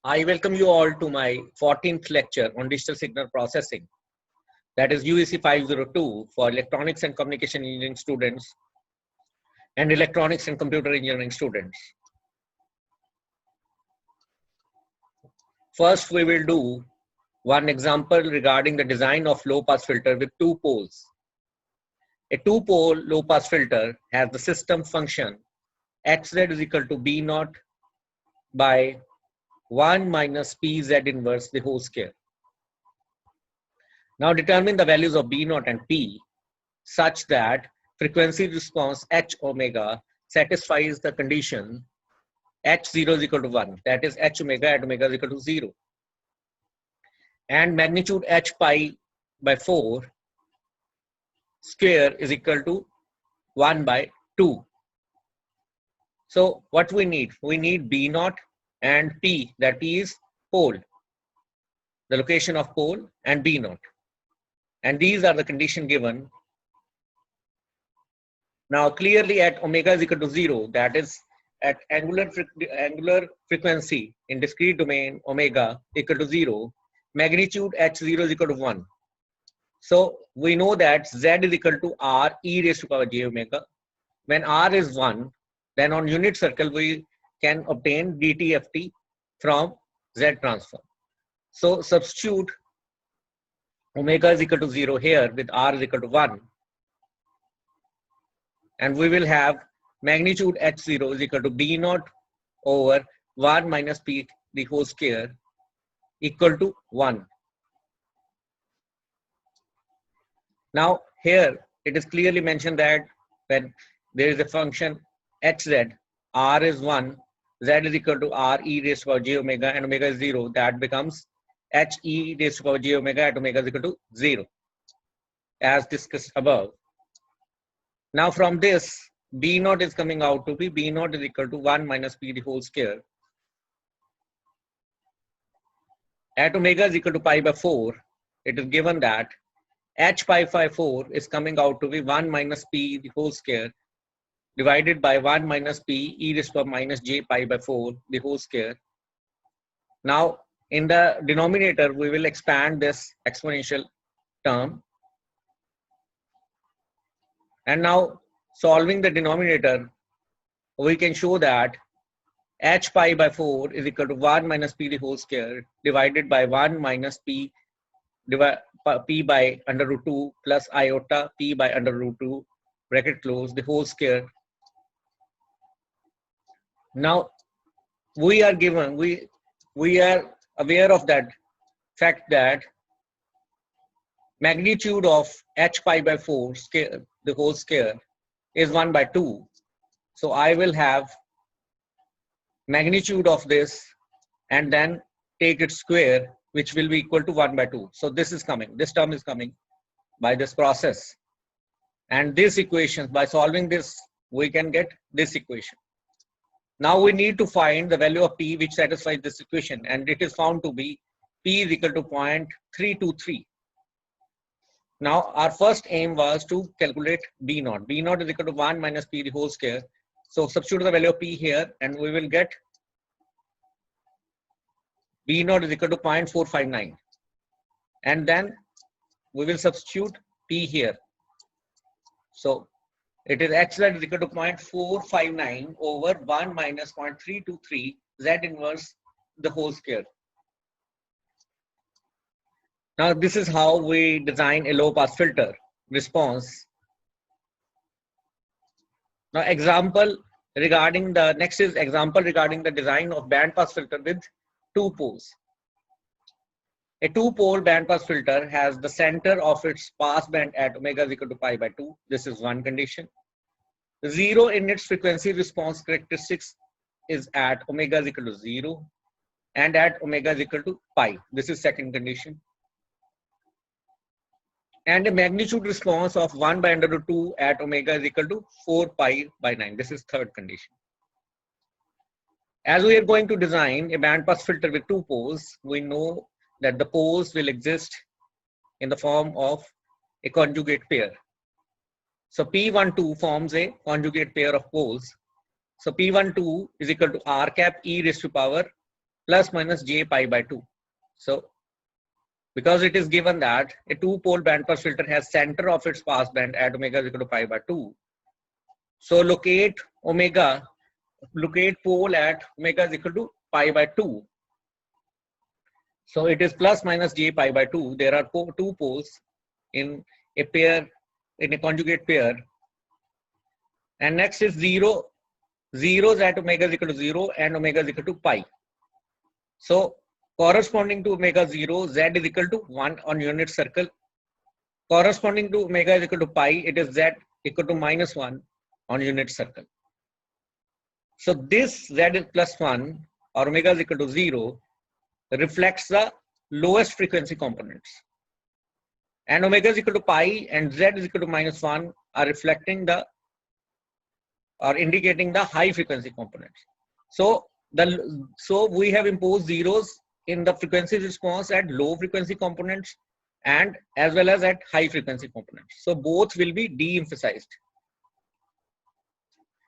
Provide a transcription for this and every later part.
I welcome you all to my 14th lecture on digital signal processing, that is UEC 502 for electronics and communication engineering students and electronics and computer engineering students. First, we will do one example regarding the design of low-pass filter with two poles. A two-pole low-pass filter has the system function xz is equal to b naught by 1 minus pz inverse the whole square. Now determine the values of b naught and p such that frequency response h omega satisfies the condition h0 is equal to 1, that is h omega at omega is equal to 0, and magnitude h pi by 4 square is equal to 1 by 2. So what we need? We need b naught and p, that is pole, the location of pole, and b naught. And these are the condition given. Now clearly at omega is equal to 0, that is at angular frequency in discrete domain omega equal to 0, magnitude h0 is equal to 1. So we know that z is equal to r e raised to power j omega. When r is 1, then on unit circle we can obtain dtft from z transform. So substitute omega is equal to 0 here with r is equal to 1. And we will have magnitude h0 is equal to b naught over 1 minus p the whole square equal to 1. Now here it is clearly mentioned that when there is a function hz, r is 1, z is equal to r e raised to power j omega and omega is 0, that becomes h e raised to power j omega at omega is equal to 0 as discussed above. Now from this, b naught is coming out to be b naught is equal to 1 minus p the whole square. At omega is equal to pi by 4, it is given that h pi by 4 is coming out to be 1 minus p the whole square divided by 1 minus p e raised to power minus j pi by 4 the whole square. Now in the denominator, we will expand this exponential term. And now solving the denominator, we can show that h pi by 4 is equal to 1 minus p the whole square divided by 1 minus p by under root 2 plus iota p by under root 2 bracket close the whole square. Now we are given, we are aware of that fact that magnitude of h pi by 4 square, the whole square, is 1 by 2. So I will have magnitude of this and then take its square, which will be equal to 1 by 2. So this is coming, this term is coming by this process. And this equation, by solving this, we can get this equation. Now we need to find the value of p which satisfies this equation, and it is found to be p is equal to 0.323. Now our first aim was to calculate b naught. B naught is equal to 1 minus p the whole square. So substitute the value of p here and we will get b naught is equal to 0.459. And then we will substitute p here. So it is xz is equal to 0.459 over 1 minus 0.323 z inverse the whole square. Now this is how we design a low pass filter response. Now example regarding the next is example regarding the design of band pass filter with two poles. A two-pole band pass filter has the center of its pass band at omega is equal to pi by 2. This is one condition. 0 in its frequency response characteristics is at omega is equal to 0 and at omega is equal to pi. This is second condition. And a magnitude response of 1 by under root 2 at omega is equal to 4 pi by 9. This is third condition. As we are going to design a band pass filter with two poles, we know that the poles will exist in the form of a conjugate pair. So P12 forms a conjugate pair of poles. So P12 is equal to R cap e raised to power plus minus j pi by 2. So because it is given that a two-pole bandpass filter has center of its passband at omega is equal to pi by 2. So locate pole at omega is equal to pi by 2. So it is plus minus j pi by 2. There are two poles in a pair, in a conjugate pair. And next is zeros at omega is equal to 0 and omega is equal to pi. So corresponding to omega 0, z is equal to 1 on unit circle. Corresponding to omega is equal to pi, it is z equal to minus 1 on unit circle. So this z is plus 1 or omega is equal to 0 reflects the lowest frequency components. And omega is equal to pi and z is equal to minus 1 are reflecting the or indicating the high frequency components. So we have imposed zeros in the frequency response at low frequency components and as well as at high frequency components. So both will be de-emphasized.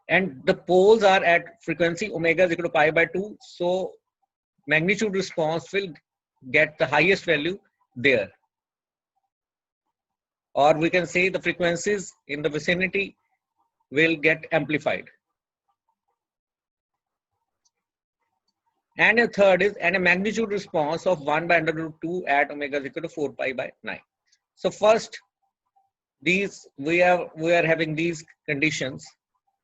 And the poles are at frequency omega is equal to pi by 2. So magnitude response will get the highest value there. Or we can say the frequencies in the vicinity will get amplified. And a third is and a magnitude response of 1 by under root 2 at omega is equal to 4 pi by 9. So first, these we are having these conditions.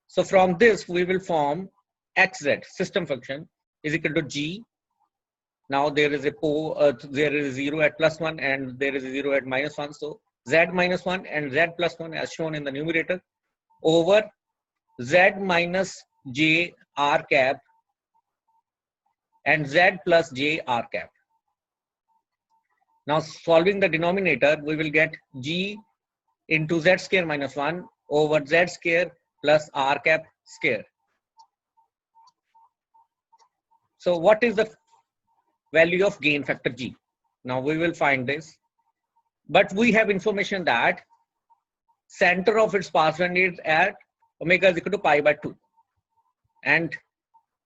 So from this we will form xz system function is equal to g. Now there is there is a 0 at plus 1 and there is a 0 at minus 1. So z minus 1 and z plus 1 as shown in the numerator over z minus j r cap and z plus j r cap. Now solving the denominator, we will get g into z square minus 1 over z square plus r cap square. So what is the value of gain factor g? Now we will find this. But we have information that center of its passband is at omega is equal to pi by 2. And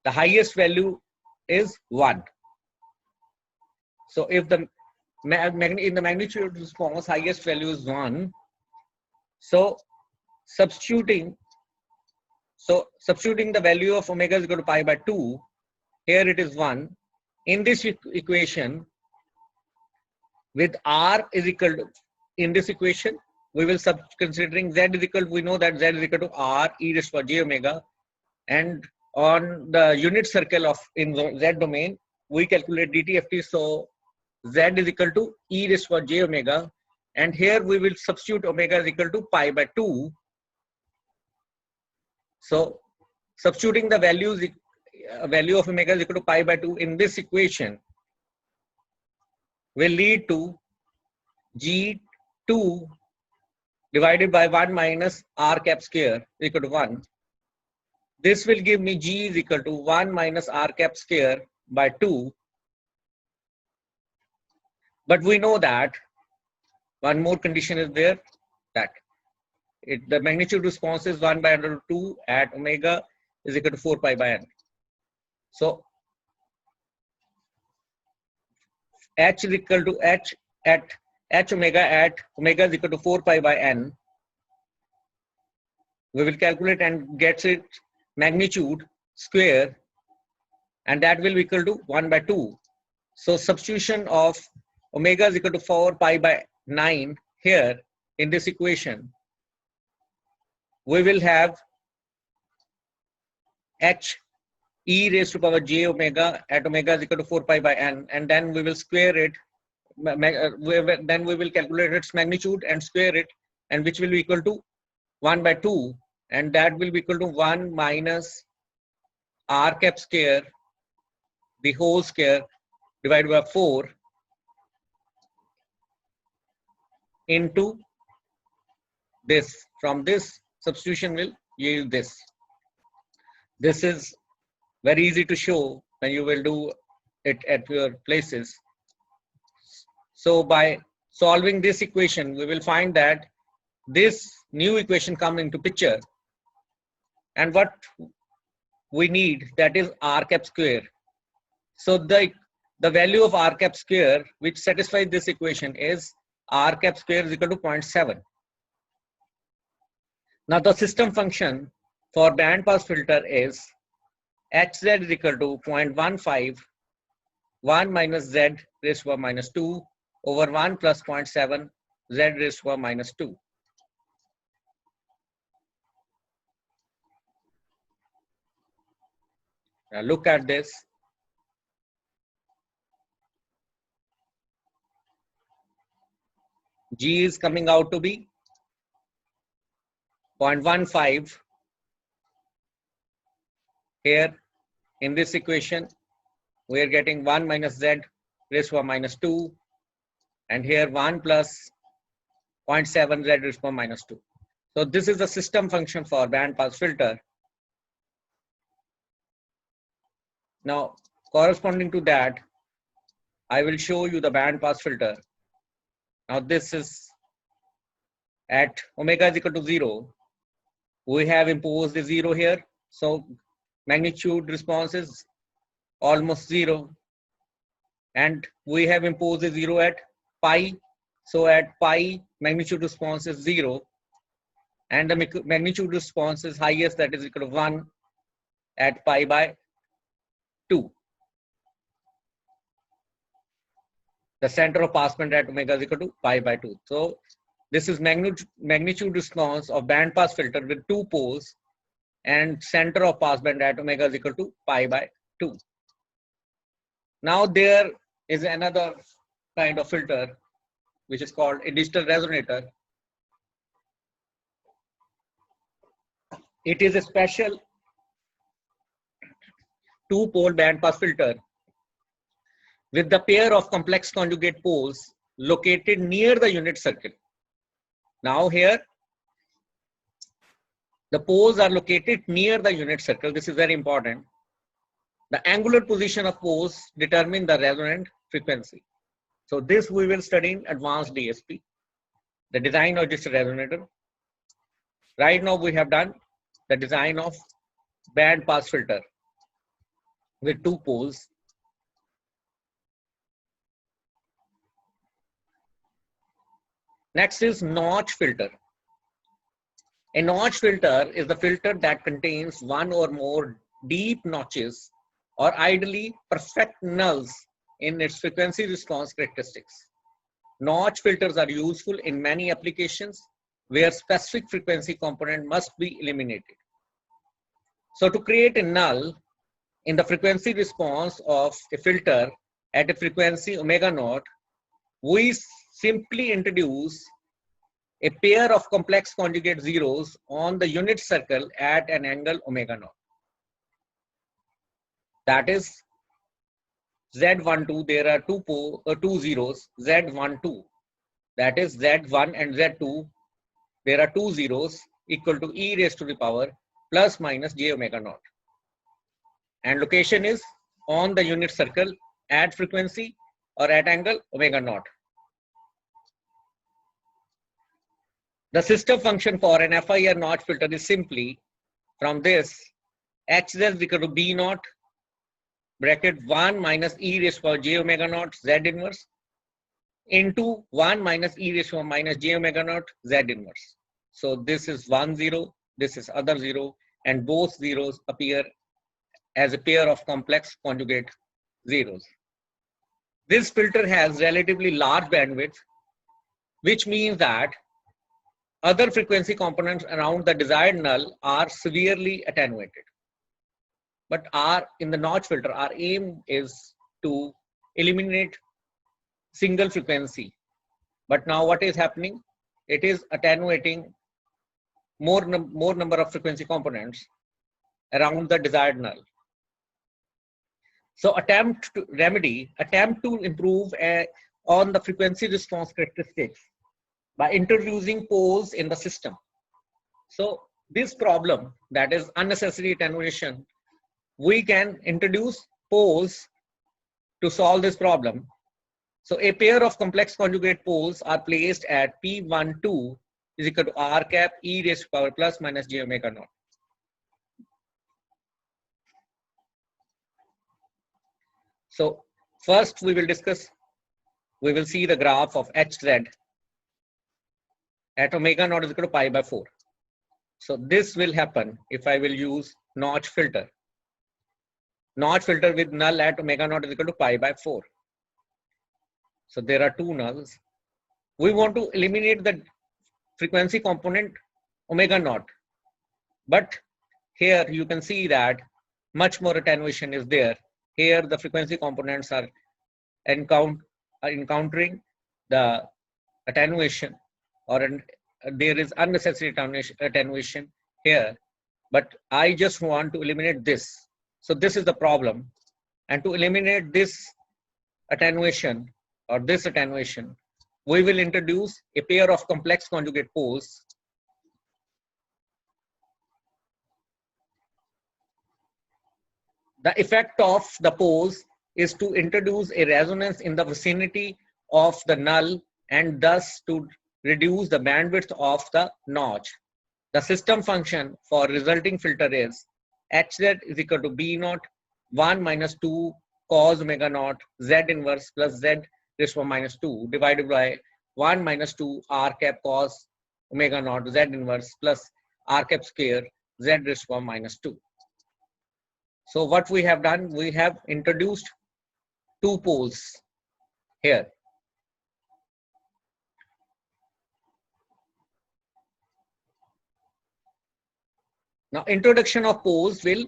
the highest value is 1. So if the in the magnitude response highest value is 1, so substituting the value of omega is equal to pi by 2, here it is 1. In this equation, with r is equal to, in this equation, we will considering z is equal, we know that z is equal to r e raised to j omega, and on the unit circle of in the z domain, we calculate dtft. So z is equal to e raised to j omega, and here we will substitute omega is equal to pi by 2. So substituting the value of omega is equal to pi by 2 in this equation will lead to g2 divided by 1 minus r cap square equal to 1. This will give me g is equal to 1 minus r cap square by 2. But we know that one more condition is there, that the magnitude response is 1 by under root 2 at omega is equal to 4 pi by n. So h is equal to h omega at omega is equal to 4 pi by n. We will calculate and get it magnitude square, and that will be equal to 1 by 2. So substitution of omega is equal to 4 pi by 9 here in this equation, we will have h e raised to power j omega at omega is equal to 4 pi by n, and then we will square it. Then we will calculate its magnitude and square it, and which will be equal to 1 by 2, and that will be equal to 1 minus r cap square, the whole square, divided by 4 into this. From this substitution will yield this. This is very easy to show when you will do it at your places. So by solving this equation, we will find that this new equation comes into picture, and what we need, that is r cap square. So the value of r cap square which satisfies this equation is r cap square is equal to 0.7. Now the system function for band pass filter is hz is equal to 0.15 1 minus z raised to power minus 2 over 1 plus 0.7 z raised to power minus 2. Now look at this. G is coming out to be 0.15 here in this equation. We are getting 1 minus z raised to power minus 2 and here 1 plus 0.7 z raised to power minus 2. So this is the system function for band pass filter. Now corresponding to that, I will show you the band pass filter. Now this is at omega is equal to 0. We have imposed the 0 here. So magnitude response is almost 0. And we have imposed the 0 at pi. So at pi, magnitude response is 0. And the magnitude response is highest, that is equal to 1 at pi by 2. The center of passband at omega is equal to pi by 2. So this is magnitude response of band pass filter with 2 poles and center of passband at omega is equal to pi by 2. Now there is another kind of filter which is called a digital resonator. It is a special 2-pole band pass filter with the pair of complex conjugate poles located near the unit circle. Now here, the poles are located near the unit circle. This is very important. The angular position of poles determine the resonant frequency. So this we will study in advanced DSP, the design of digital resonator. Right now we have done the design of band pass filter with 2 poles. Next is notch filter. A notch filter is the filter that contains one or more deep notches or ideally perfect nulls in its frequency response characteristics. Notch filters are useful in many applications where specific frequency component must be eliminated. So to create a null in the frequency response of a filter at a frequency omega naught, we simply introduce a pair of complex conjugate zeros on the unit circle at an angle omega naught. That is Z12, there are two zeros, Z12, that is Z1 and Z2, there are 2 zeros equal to e raised to the power plus minus j omega naught. And location is on the unit circle at frequency or at angle omega naught. The system function for an FIR notch filter is simply from this hz is equal to b naught bracket 1 minus e raised to power j omega naught z inverse into 1 minus e raised to power minus j omega naught z inverse. So this is 1 0, this is other 0, and both zeros appear as a pair of complex conjugate zeros. This filter has relatively large bandwidth, which means that other frequency components around the desired null are severely attenuated. But in the notch filter, our aim is to eliminate single frequency. But now what is happening? It is attenuating more number of frequency components around the desired null. So attempt to improve on the frequency response characteristics by introducing poles in the system. So this problem, that is unnecessary attenuation, we can introduce poles to solve this problem. So a pair of complex conjugate poles are placed at P12 is equal to R cap e raised to power plus minus j omega naught. So first we will see the graph of Hz at omega naught is equal to pi by 4. So this will happen if I will use notch filter. Notch filter with null at omega naught is equal to pi by 4. So there are two nulls. We want to eliminate the frequency component omega naught. But here you can see that much more attenuation is there. Here the frequency components are encountering the attenuation, or there is unnecessary attenuation here. But I just want to eliminate this. So this is the problem. And to eliminate this attenuation, we will introduce a pair of complex conjugate poles. The effect of the poles is to introduce a resonance in the vicinity of the null and thus to reduce the bandwidth of the notch. The system function for resulting filter is Hz is equal to B naught 1 minus 2 cos omega naught Z inverse plus Z raised to minus 2 divided by 1 minus 2 R cap cos omega naught Z inverse plus R cap square Z raised to minus 2. So what we have done, we have introduced two poles here. Now introduction of poles will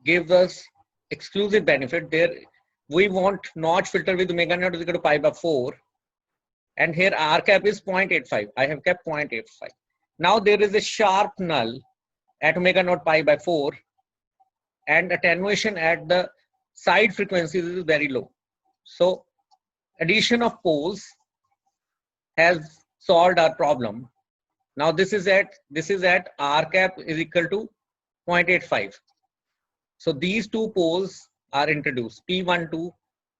give us exclusive benefit. There we want notch filter with omega naught is equal to pi by 4, and here R cap is 0.85. I have kept 0.85. Now there is a sharp null at omega naught pi by 4, and attenuation at the side frequencies is very low. So addition of poles has solved our problem. Now this is at R cap is equal to 0.85. So these two poles are introduced. P12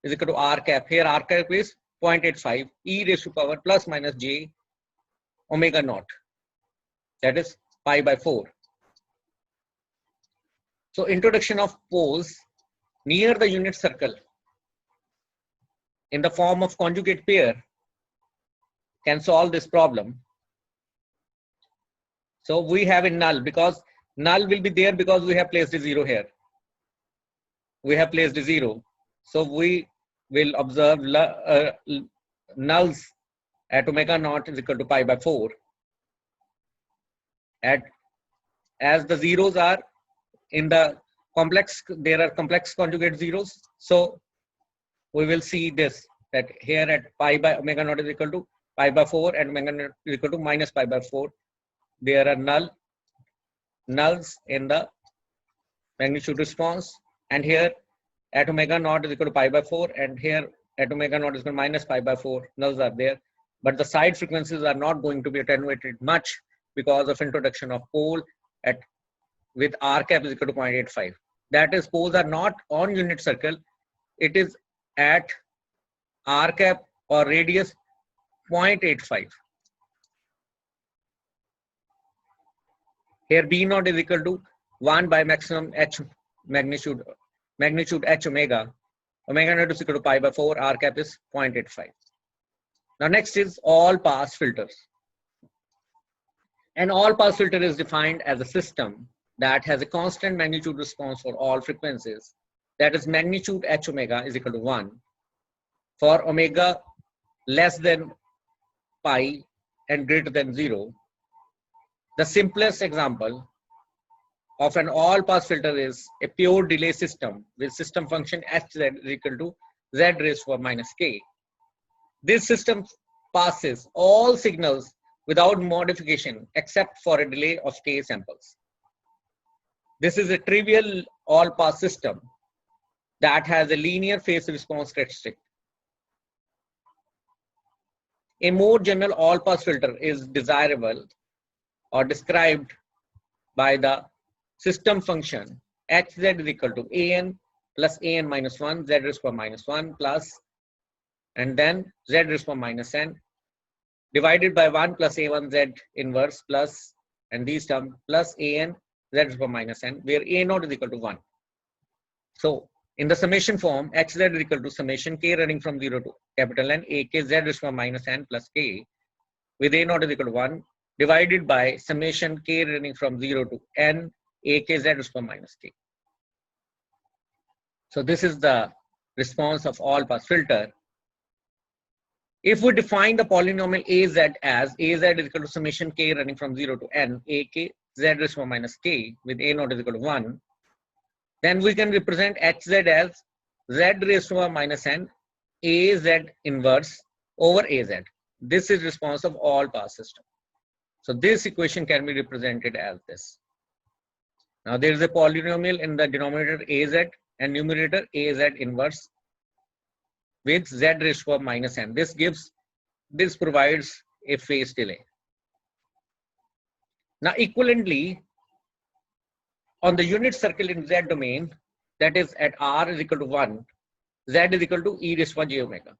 is equal to R cap. Here R cap is 0.85 e raised to power plus minus j omega naught. That is pi by 4. So introduction of poles near the unit circle in the form of conjugate pair can solve this problem. So we have a null, because null will be there because we have placed a 0 here. We have placed a 0. So we will observe nulls at omega naught is equal to pi by 4. As the zeros are in the complex, there are complex conjugate zeros. So we will see this, that here at pi by omega naught is equal to pi by 4 and omega naught is equal to minus pi by 4. There are nulls in the magnitude response, and here at omega naught is equal to pi by 4, and here at omega naught is equal to minus pi by 4, nulls are there. But the side frequencies are not going to be attenuated much because of introduction of pole with R cap is equal to 0.85. That is, poles are not on unit circle. It is at R cap or radius 0.85. Here B naught is equal to 1 by maximum H magnitude H omega. Omega naught is equal to pi by 4. R cap is 0.85. Now next is all pass filters. An all pass filter is defined as a system that has a constant magnitude response for all frequencies. That is, magnitude H omega is equal to 1. For omega less than pi and greater than 0, the simplest example of an all pass filter is a pure delay system with system function Hz is equal to Z raised to minus k. This system passes all signals without modification except for a delay of k samples. This is a trivial all pass system that has a linear phase response characteristic. A more general all pass filter is desirable or described by the system function Hz is equal to an plus an minus 1 Z raised to minus 1 plus, and then Z raised to minus n divided by 1 plus a1 Z inverse plus, and these terms plus an Z raised to minus n, where a naught is equal to 1. So in the summation form, hz is equal to summation k running from 0 to capital N a k z raised to minus n plus k with a naught is equal to 1 divided by summation k running from 0 to n a k z raised to minus k. So this is the response of all pass filter. If we define the polynomial az as az is equal to summation k running from 0 to n a k z raised to minus k with a naught is equal to 1, then we can represent hz as z raised to minus n az inverse over az. This is response of all pass system. So this equation can be represented as this. Now there is a polynomial in the denominator az and numerator az inverse with z raised to minus n. This provides a phase delay. Now equivalently, on the unit circle in z domain, that is at r is equal to 1, z is equal to e raised to j omega.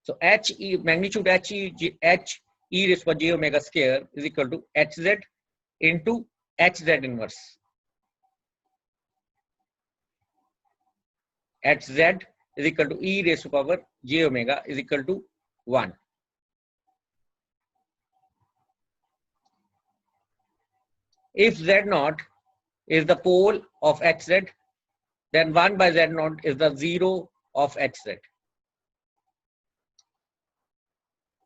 So magnitude h e raised to j omega square is equal to hz into hz inverse. Hz is equal to e raised to power j omega is equal to 1. If z naught is the pole of hz, then 1 by z naught is the 0 of hz.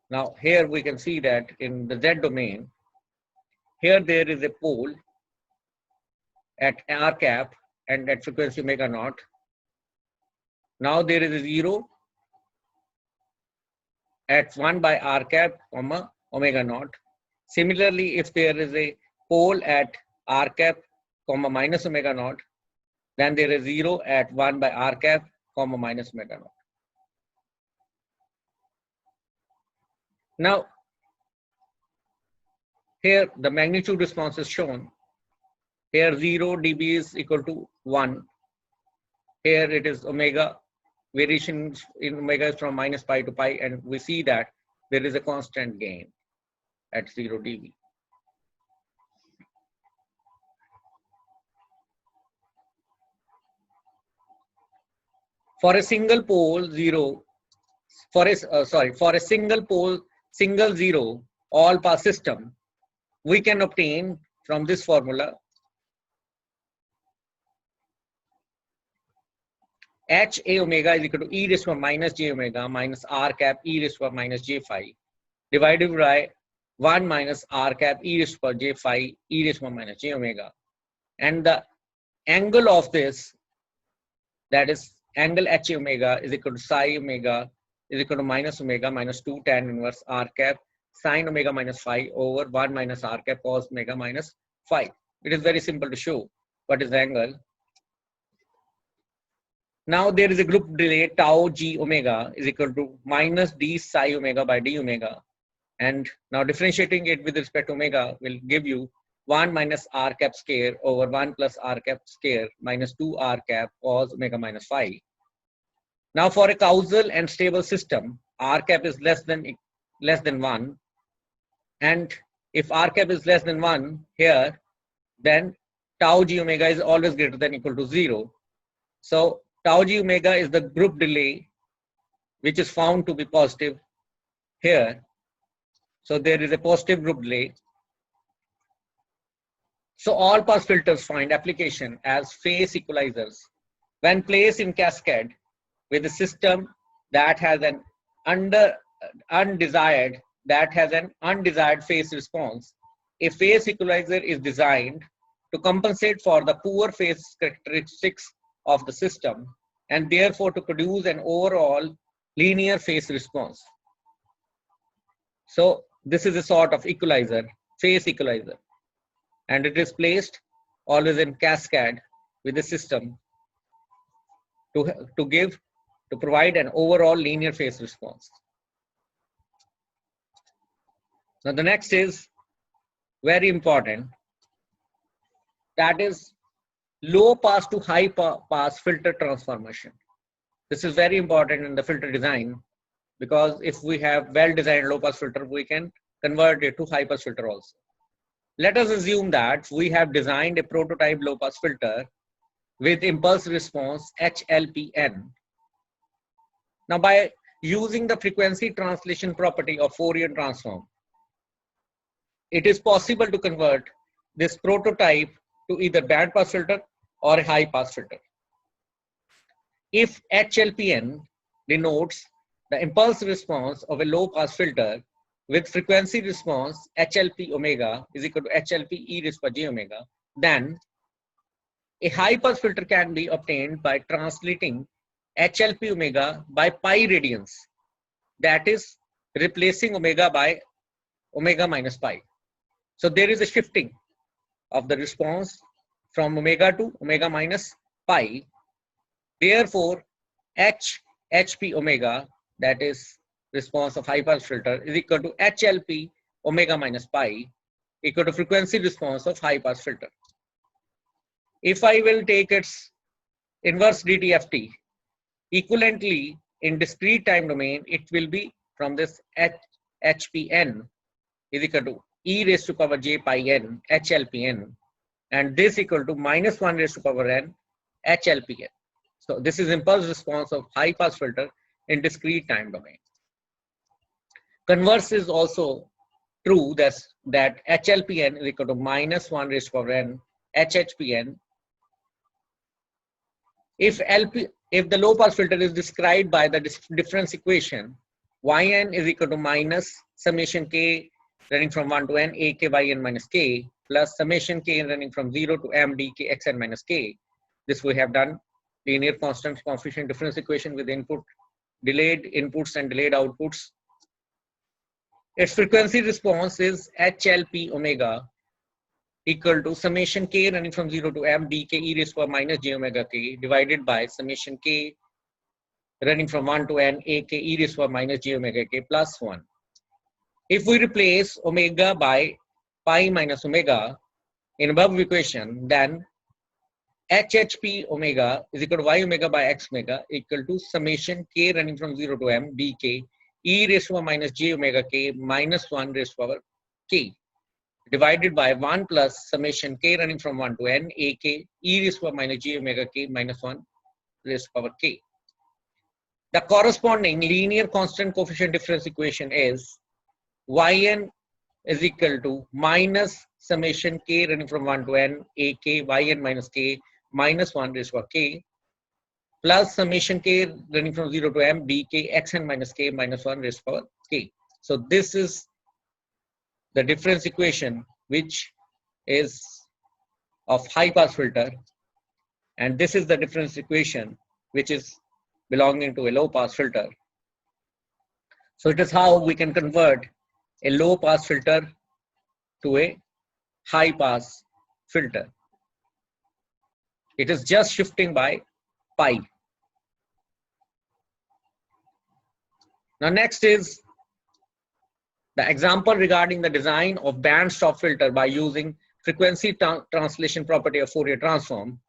Now here we can see that in the z domain, here there is a pole at r cap and at frequency omega naught. Now there is a 0 at 1 by r cap comma omega naught. Similarly, if there is a pole at r cap comma minus omega naught, then there is 0 at 1 by r cap comma minus omega naught. Now here the magnitude response is shown. Here 0 dB is equal to 1. Here it is omega, variation in omega is from minus pi to pi, and we see that there is a constant gain at 0 dB. For a single pole single zero all pass system, we can obtain from this formula h a omega is equal to e raised to minus j omega minus r cap e raised to minus j phi divided by 1 minus r cap e raised to j phi e raised to minus j omega, and the angle of this, that is angle h omega, is equal to psi omega is equal to minus omega minus 2 tan inverse r cap sine omega minus phi over 1 minus r cap cos omega minus phi. It is very simple to show what is the angle. Now there is a group delay tau g omega is equal to minus d psi omega by d omega, and now differentiating it with respect to omega will give you 1 minus r cap square over 1 plus r cap square minus 2 r cap cos omega minus phi. Now for a causal and stable system, r cap is less than 1, and if r cap is less than 1 here, then tau g omega is always greater than equal to 0. So tau g omega is the group delay which is found to be positive here. So there is a positive group delay. So all pass filters find application as phase equalizers when placed in cascade with a system that has an undesired phase response. A phase equalizer is designed to compensate for the poor phase characteristics of the system and therefore to produce an overall linear phase response. So this is a sort of equalizer, phase equalizer, and it is placed always in cascade with the system to provide an overall linear phase response. Now the next is very important, that is low pass to high pass filter transformation. This is very important in the filter design, because if we have well designed low pass filter, we can convert it to high pass filter also. Let us assume that we have designed a prototype low pass filter with impulse response HLPN. Now, by using the frequency translation property of Fourier transform, it is possible to convert this prototype to either band pass filter or a high pass filter. If HLPN denotes the impulse response of a low pass filter with frequency response HLP omega is equal to HLP e raised by j omega, then a high pass filter can be obtained by translating HLP omega by pi radians, that is replacing omega by omega minus pi. So there is a shifting of the response from omega to omega minus pi. Therefore, HHP omega, that is response of high pass filter, is equal to HLP omega minus pi equal to frequency response of high pass filter. If I will take its inverse DTFT, equivalently in discrete time domain, it will be from this HPN is equal to e raised to power j pi n HLPN, and this equal to minus 1 raised to power n HLPN. So this is impulse response of high pass filter in discrete time domain. Converse is also true, that HLPN is equal to minus 1 raised to power n HHPN. If the low pass filter is described by the difference equation, Yn is equal to minus summation k running from 1 to n a k yn minus k plus summation k running from 0 to m d k xn minus k. This we have done linear constant coefficient difference equation with delayed inputs and delayed outputs. Its frequency response is HLP omega equal to summation k running from 0 to m d k e raised to power minus j omega k divided by summation k running from 1 to n a k e raised to power minus j omega k plus 1. If we replace omega by pi minus omega in above equation, then HHP omega is equal to y omega by x omega equal to summation k running from 0 to m dk e raised to power minus j omega k minus 1 raised to power k divided by 1 plus summation k running from 1 to n a k e raised to power minus j omega k minus 1 raised to power k. The corresponding linear constant coefficient difference equation is Yn is equal to minus summation k running from 1 to n a k yn minus k minus 1 raised to power k plus summation k running from 0 to m dk xn minus k minus 1 raised to power k. So this is the difference equation which is of high pass filter, and this is the difference equation which is belonging to a low pass filter. So it is how we can convert a low pass filter to a high pass filter. It is just shifting by pi. Now next is the example regarding the design of band stop filter by using frequency translation property of Fourier transform.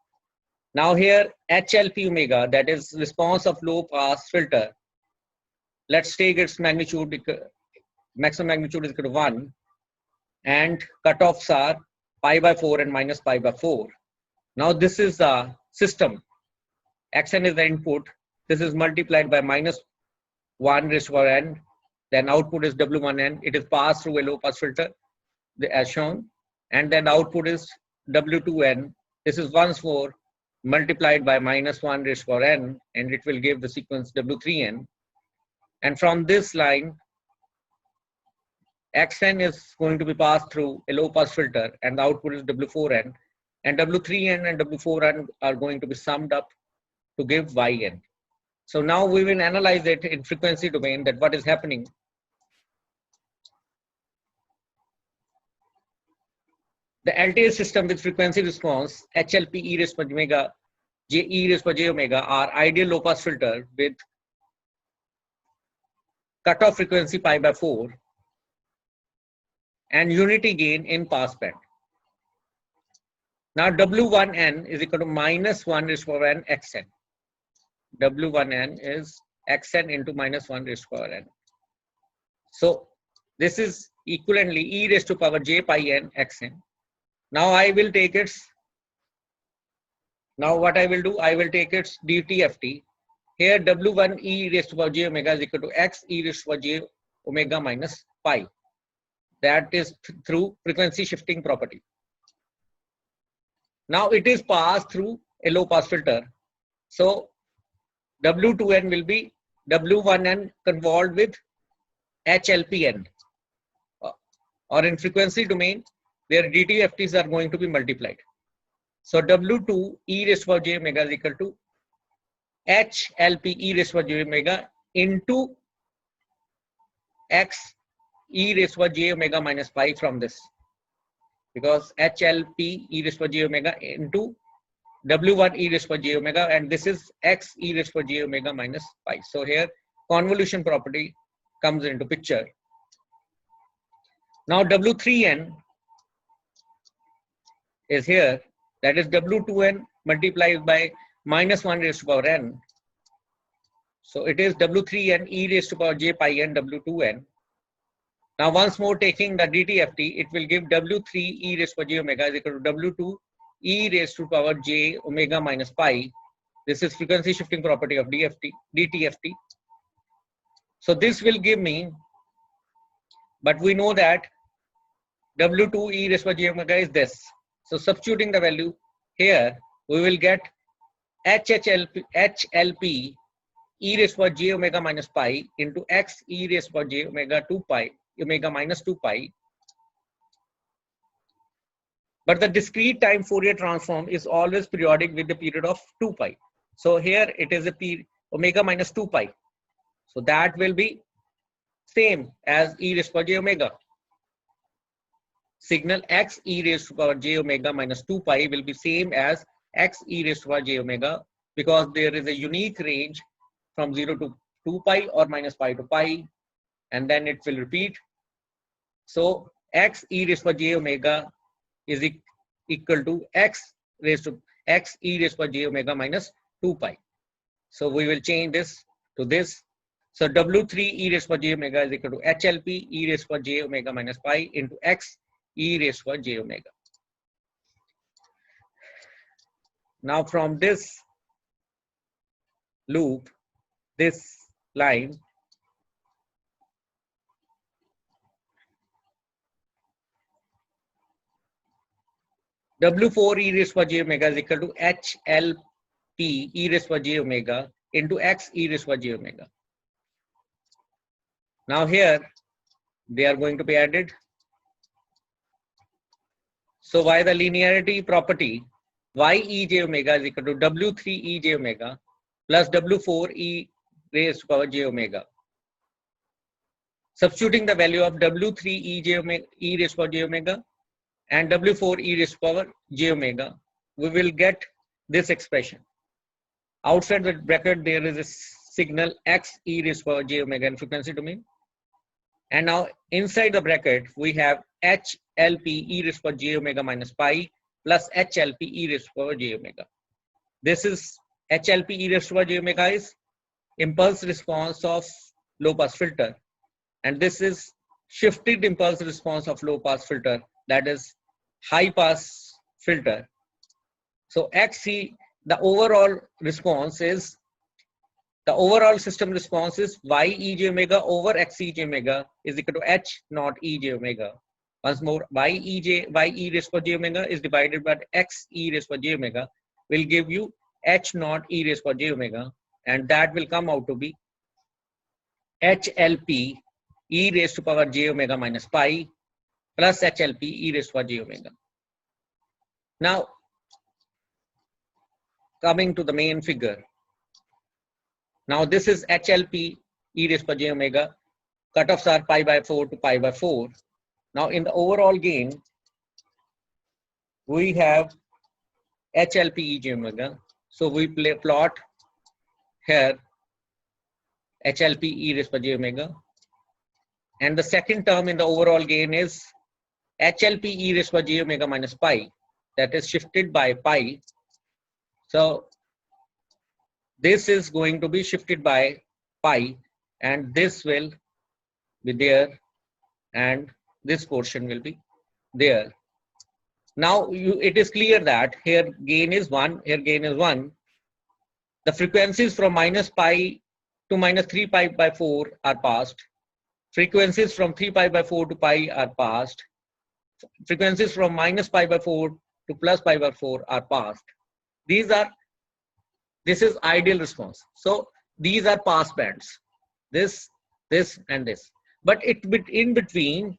Now here HLP omega, that is response of low pass filter, let's take its magnitude, maximum magnitude is equal to 1, and cutoffs are pi by 4 and minus pi by 4. Now this is the system, xn is the input, this is multiplied by minus 1 raised to power n, then output is W1n, it is passed through a low pass filter as shown, and then output is W2n, this is once more multiplied by minus 1 raised to power n, and it will give the sequence W3n. And from this line, xn is going to be passed through a low pass filter, and the output is W4n, and W3n and W4n are going to be summed up to give yn. So now we will analyze it in frequency domain, that what is happening. The LTI system with frequency response HLP e raised to omega j e raised to j omega are ideal low pass filter with cutoff frequency pi by 4 and unity gain in pass band. Now W1n is equal to minus 1 raised to power n xn. W1n is xn into minus 1 raised to power n. So this is equivalently e raised to power j pi n xn. Now I will take its Now what I will do, I will take its DTFT. Here W1 e raised to power j omega is equal to x e raised to power j omega minus pi. That is through frequency shifting property. Now it is passed through a low pass filter. So W2n will be W1n convolved with HLPN. Or in frequency domain, their DTFTs are going to be multiplied. So W2 e raised to power j omega is equal to HLP e raised to power j omega into x e raised to power j omega minus pi from this. Because HLP e raised to power j omega into W1 e raised to power j omega, and this is x e raised to power j omega minus pi. So here convolution property comes into picture. Now W3n is here, that is W2n multiplied by minus 1 raised to power n. So it is W3n e raised to power j pi n W2n. Now once more taking the DTFT, it will give W3 e raised to power j omega is equal to W2 e raised to power j omega minus pi. This is frequency shifting property of DTFT. So this will give me, but we know that W2 e raised to power j omega is this. So substituting the value here, we will get HLP e raised to power j omega minus pi into x e raised to power j omega 2 pi omega minus 2 pi. But the discrete time Fourier transform is always periodic with the period of 2 pi. So here it is a omega minus 2 pi. So that will be same as e raised to power j omega. Signal x e raised to power j omega minus 2 pi will be same as x e raised to power j omega, because there is a unique range from 0 to 2 pi or minus pi to pi, and then it will repeat. So x e raised to power j omega is equal to x e raised to power j omega minus 2 pi. So we will change this to this. So W3 e raised to power j omega is equal to HLP e raised to power j omega minus pi into x e raised to power j omega. Now from this loop, this line, W4 e raised to power j omega is equal to HLP e raised to power j omega into x e raised to power j omega. Now here they are going to be added. So by the linearity property, y e j omega is equal to W3 e j omega plus W4 e raised to power j omega. Substituting the value of W3 e raised to power j omega and W4 e raised to power j omega, we will get this expression. Outside the bracket, there is a signal x e raised to power j omega in frequency domain. And now inside the bracket, we have HLP e raised to power j omega minus pi plus HLP e raised to power j omega. This is HLP e raised to power j omega is impulse response of low pass filter. And this is shifted impulse response of low pass filter, that is high pass filter. So XC, the overall response is, the overall system response is y e j omega over x e j omega is equal to h naught e j omega. Once more, y e raised to power j omega is divided by x e raised to power j omega will give you h naught e raised to power j omega, and that will come out to be HLP e raised to power j omega minus pi plus HLP e raised to power j omega. Now, coming to the main figure. Now this is HLP e raised to power j omega. Cutoffs are pi by 4 to pi by 4. Now in the overall gain, we have HLP e j omega. So we plot here HLP e raised to power j omega. And the second term in the overall gain is HLP e raised to power j omega minus pi, that is shifted by pi. So this is going to be shifted by pi, and this will be there, and this portion will be there. Now it is clear that here gain is 1, here gain is 1. The frequencies from minus pi to minus 3 pi by 4 are passed. Frequencies from 3 pi by 4 to pi are passed. Frequencies from minus pi by 4 to plus pi by 4 are passed. This is ideal response. So these are pass bands. This, and this. But in between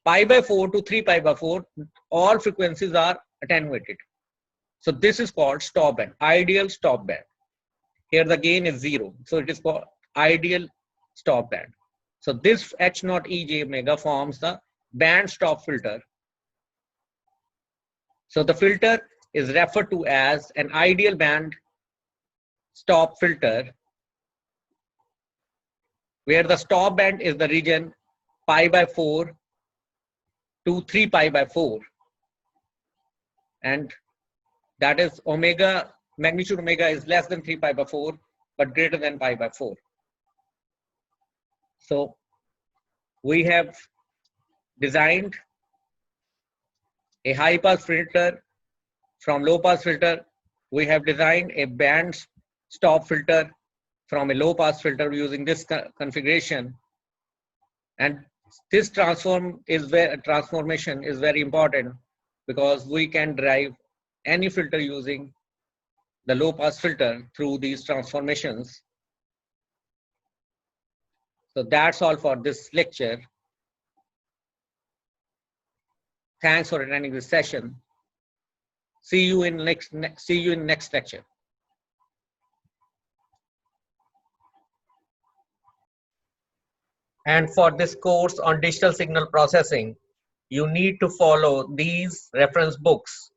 pi by 4 to 3 pi by 4, all frequencies are attenuated. So this is called stop band, ideal stop band. Here the gain is 0. So it is called ideal stop band. So this H naught EJ omega forms the band stop filter. So the filter is referred to as an ideal band stop filter, where the stop band is the region pi by 4 to 3 pi by 4. And that is omega, magnitude omega is less than 3 pi by 4, but greater than pi by 4. So we have designed a high pass filter from low pass filter. We have designed a band stop filter from a low pass filter using this configuration. And this transformation is very important, because we can derive any filter using the low pass filter through these transformations. So that's all for this lecture. Thanks for attending this session. See you in next lecture. And for this course on digital signal processing, you need to follow these reference books.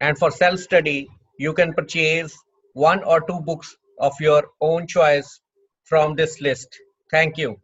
And for self-study, you can purchase 1 or 2 books of your own choice from this list. Thank you.